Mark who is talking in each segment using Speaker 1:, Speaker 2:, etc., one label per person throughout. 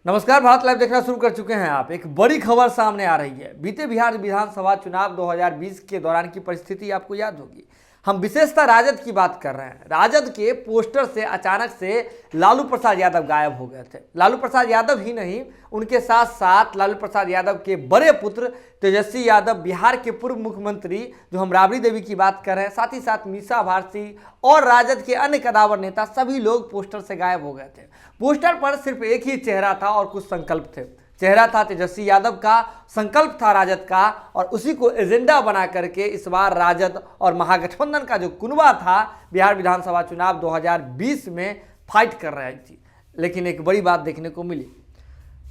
Speaker 1: नमस्कार, भारत लाइव देखना शुरू कर चुके हैं आप। एक बड़ी खबर सामने आ रही है। बीते बिहार विधानसभा चुनाव 2020 के दौरान की परिस्थिति आपको याद होगी। हम विशेषतः राजद की बात कर रहे हैं। राजद के पोस्टर से अचानक से लालू प्रसाद यादव गायब हो गए थे। लालू प्रसाद यादव ही नहीं, उनके साथ साथ लालू प्रसाद यादव के बड़े पुत्र तेजस्वी यादव, बिहार के पूर्व मुख्यमंत्री जो हम राबड़ी देवी की बात कर रहे हैं, साथ ही साथ मीसा भारती और राजद के अन्य कदावर नेता, सभी लोग पोस्टर से गायब हो गए थे। पोस्टर पर सिर्फ एक ही चेहरा था और कुछ संकल्प थे। चेहरा था तेजस्वी यादव का, संकल्प था राजद का, और उसी को एजेंडा बना करके इस बार राजद और महागठबंधन का जो कुनबा था बिहार विधानसभा चुनाव 2020 में फाइट कर रही थी। लेकिन एक बड़ी बात देखने को मिली।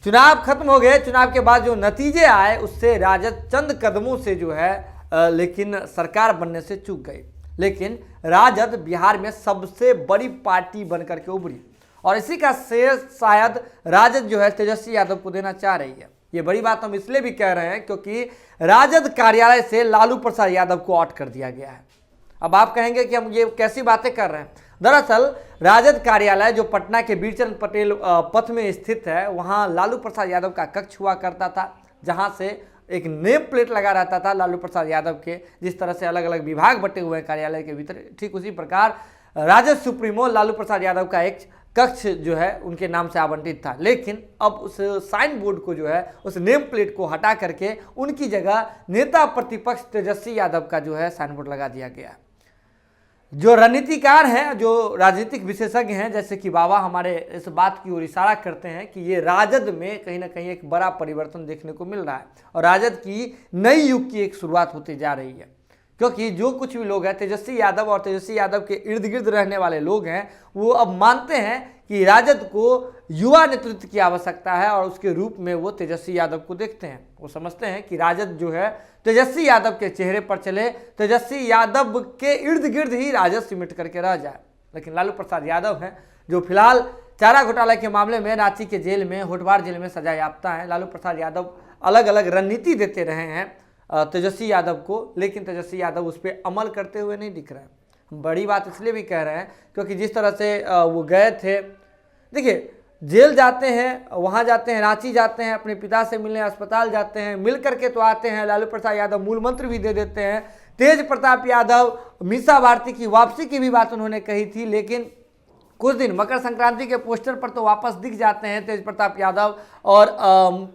Speaker 1: चुनाव खत्म हो गए, चुनाव के बाद जो नतीजे आए उससे राजद चंद कदमों से जो है लेकिन सरकार बनने से चूक गई। लेकिन राजद बिहार में सबसे बड़ी पार्टी बनकर के उभरी और इसी का श्रेय शायद राजद जो है तेजस्वी यादव को देना चाह रही है। ये बड़ी बात हम इसलिए भी कह रहे हैं क्योंकि राजद कार्यालय से लालू प्रसाद यादव को आउट कर दिया गया है। अब आप कहेंगे कि हम ये कैसी बातें कर रहे हैं। दरअसल राजद कार्यालय जो पटना के बीरचंद पटेल पथ में स्थित है, वहाँ लालू प्रसाद यादव का कक्ष हुआ करता था, जहाँ से एक नेम प्लेट लगा रहता था लालू प्रसाद यादव के। जिस तरह से अलग अलग विभाग बटे हुए हैं कार्यालय के भीतर, ठीक उसी प्रकार राजद सुप्रीमो लालू प्रसाद यादव का एक कक्ष जो है उनके नाम से आवंटित था। लेकिन अब उस साइन बोर्ड को जो है, उस नेम प्लेट को हटा करके उनकी जगह नेता प्रतिपक्ष तेजस्वी यादव का जो है साइन बोर्ड लगा दिया गया। जो रणनीतिकार हैं, जो राजनीतिक विशेषज्ञ हैं, जैसे कि बाबा हमारे इस बात की ओर इशारा करते हैं कि ये राजद में कहीं ना कहीं एक बड़ा परिवर्तन देखने को मिल रहा है और राजद की नई युग की एक शुरुआत होती जा रही है। क्योंकि जो कुछ भी लोग हैं, तेजस्वी यादव और तेजस्वी यादव के इर्द गिर्द रहने वाले लोग हैं, वो अब मानते हैं कि राजद को युवा नेतृत्व की आवश्यकता है और उसके रूप में वो तेजस्वी यादव को देखते हैं। वो समझते हैं कि राजद जो है तेजस्वी यादव के चेहरे पर चले, तेजस्वी यादव के इर्द गिर्द ही राजद सिमट करके रह जाए। लेकिन लालू प्रसाद यादव हैं जो फिलहाल चारा घोटाला के मामले में रांची के जेल में, होटवार जेल में सजा याफ्ता है। लालू प्रसाद यादव अलग अलग रणनीति देते रहे हैं तेजस्वी यादव को, लेकिन तेजस्वी यादव उस पर अमल करते हुए नहीं दिख रहे हैं। हम बड़ी बात इसलिए भी कह रहे हैं क्योंकि जिस तरह से वो गए थे, देखिए जेल जाते हैं, वहाँ जाते हैं, रांची जाते हैं, अपने पिता से मिलने अस्पताल जाते हैं, मिल करके तो आते हैं। लालू प्रसाद यादव मूल मंत्र भी दे देते हैं। तेज प्रताप यादव, मीसा भारती की वापसी की भी बात उन्होंने कही थी, लेकिन कुछ दिन मकर संक्रांति के पोस्टर पर तो वापस दिख जाते हैं तेज प्रताप यादव और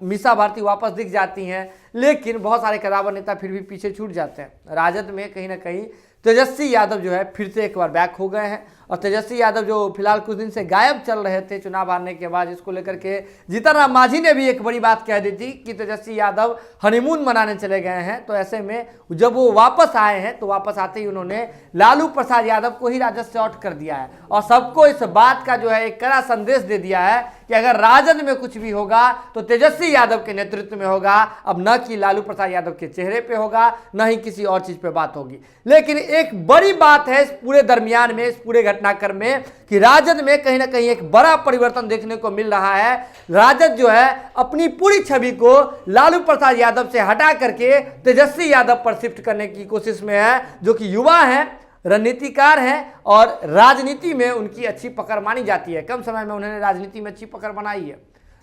Speaker 1: मीसा भारती वापस दिख जाती हैं। लेकिन बहुत सारे कदावर नेता फिर भी पीछे छूट जाते हैं। राजद में कहीं ना कहीं तेजस्वी यादव जो है फिर से एक बार बैक हो गए हैं और तेजस्वी यादव जो फिलहाल कुछ दिन से गायब चल रहे थे चुनाव हारने के बाद, इसको लेकर के जीतन राम मांझी ने भी एक बड़ी बात कह दी थी कि तेजस्वी यादव हनीमून मनाने चले गए हैं। तो ऐसे में जब वो वापस आए हैं तो वापस आते ही उन्होंने लालू प्रसाद यादव को ही राजद से आउट कर दिया है और सबको इस बात का जो है एक कड़ा संदेश दे दिया है कि अगर राजद में कुछ भी होगा तो तेजस्वी यादव के नेतृत्व में होगा, अब न कि लालू प्रसाद यादव के चेहरे पे होगा, न ही किसी और चीज पे बात होगी। लेकिन एक बड़ी बात है इस पूरे दरमियान में, इस पूरे घटनाक्रम में, कि राजद में कहीं ना कहीं एक बड़ा परिवर्तन देखने को मिल रहा है। राजद जो है अपनी पूरी छवि को लालू प्रसाद यादव से हटा करके तेजस्वी यादव पर शिफ्ट करने की कोशिश में है, जो कि युवा हैं, रणनीतिकार हैं और राजनीति में उनकी अच्छी पकड़ मानी जाती है। कम समय में उन्होंने राजनीति में अच्छी पकड़ बनाई है।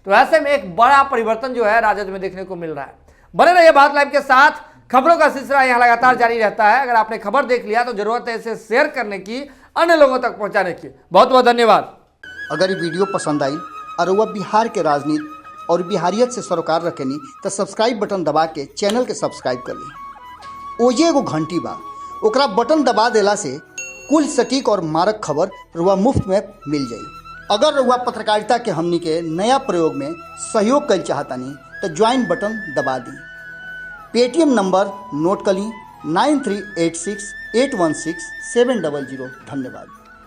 Speaker 1: तो ऐसे में एक बड़ा परिवर्तन जो है राजद में देखने को मिल रहा है। बने रहिए भारत लाइव के साथ। खबरों का सिलसिला यहाँ लगातार जारी रहता है। अगर आपने खबर देख लिया तो जरूरत है इसे शेयर करने की, अन्य लोगों तक पहुंचाने की। बहुत बहुत धन्यवाद।
Speaker 2: अगर ये वीडियो पसंद आई और वह बिहार के राजनीति और बिहारियत से सरोकार रखेनी तो सब्सक्राइब बटन दबा के चैनल के सब्सक्राइब कर ली। ओजे एगो घंटी बा, ओकरा बटन दबा देला से कुल सटीक और मारक खबर रुआ मुफ्त में मिल जाई। अगर रुआ पत्रकारिता के हमनी के नया प्रयोग में सहयोग कर चाहतानी तो ज्वाइन बटन दबा दी। पेटीएम नंबर नोट कर ली 9386816700। धन्यवाद।